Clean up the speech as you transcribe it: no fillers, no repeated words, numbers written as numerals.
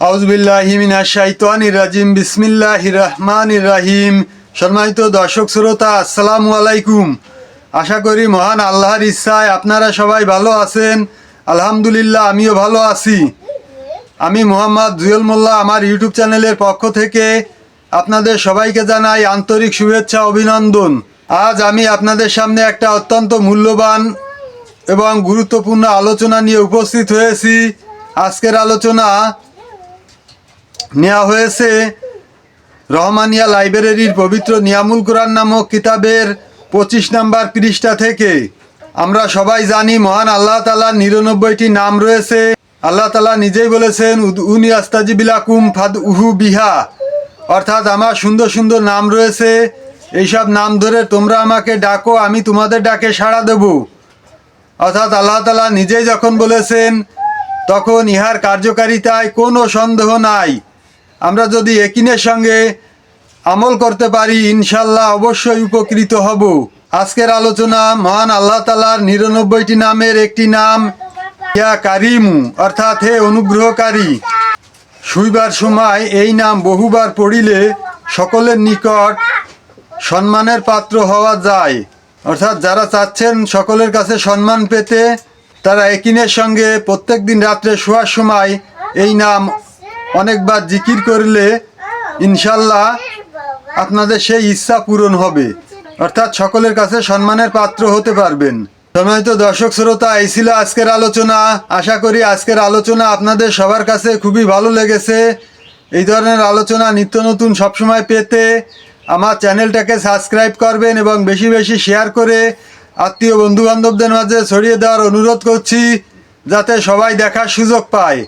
আউযুবিল্লাহি মিনাশ শাইতানির রাজিম বিসমিল্লাহির রহমানির রহিম। সম্মানিত দর্শক শ্রোতা, আসসালামু আলাইকুম। আশা করি মহান আল্লাহর ইচ্ছায় আপনারা সবাই ভালো আছেন। আলহামদুলিল্লাহ, আমিও ভালো আছি। আমি মোহাম্মদ জুয়েল মোল্লা, আমার ইউটিউব চ্যানেলের পক্ষ থেকে আপনাদের সবাইকে জানাই আন্তরিক শুভেচ্ছা, অভিনন্দন। আজ আমি আপনাদের সামনে একটা অত্যন্ত মূল্যবান এবং গুরুত্বপূর্ণ আলোচনা নিয়ে উপস্থিত হয়েছি। আজকের আলোচনা নেওয়া হয়েছে রহমানিয়া লাইব্রেরির পবিত্র নিয়ামুল কুরআন নামক কিতাবের 25 নম্বর পৃষ্ঠা থেকে। আমরা সবাই জানি মহান আল্লাহ তাআলার 99টি নাম রয়েছে। আল্লাহ তাআলা নিজেই বলেছেন, উনি আস্তাজিব লাকুম ফাদউহু বিহা, অর্থাৎ আমার সুন্দর সুন্দর নাম রয়েছে, এইসব নাম ধরে তোমরা আমাকে ডাকো, আমি তোমাদের ডাকে সাড়া দেব। অর্থাৎ আল্লাহ তাআলা নিজেই যখন বলেছেন, তখন ইহার কার্যকারিতায় কোনো সন্দেহ নাই। আমরা যদি ইয়াকিনের সঙ্গে আমল করতে পারি, ইনশাল্লাহ অবশ্যই উপকৃত হব। আজকের আলোচনা মহান আল্লাহ তাআলার 99টি নামের একটি নাম ইয়া কারিমু, অর্থাৎ হে অনুগ্রহকারী। শুইবার সময় এই নাম বহুবার পড়িলে সকলের নিকট সম্মানের পাত্র হওয়া যায়। অর্থাৎ যারা চাচ্ছেন সকলের কাছে সম্মান পেতে, তারা ইয়াকিনের সঙ্গে প্রত্যেক দিন রাত্রে শোয়ার সময় এই নাম অনেকবার জিকির করলে ইনশাল্লাহ আপনাদের সেই ইচ্ছা পূরণ হবে, অর্থাৎ সকলের কাছে সম্মানের পাত্র হতে পারবেন। সম্মানিত দর্শক শ্রোতা, এই ছিল আজকের আলোচনা। আশা করি আজকের আলোচনা আপনাদের সবার কাছে খুবই ভালো লেগেছে। এই ধরনের আলোচনা নিত্য নতুন সবসময় পেতে আমার চ্যানেলটাকে সাবস্ক্রাইব করবেন এবং বেশি বেশি শেয়ার করে আত্মীয় বন্ধু বান্ধবদের মাঝে ছড়িয়ে দেওয়ার অনুরোধ করছি, যাতে সবাই দেখার সুযোগ পায়।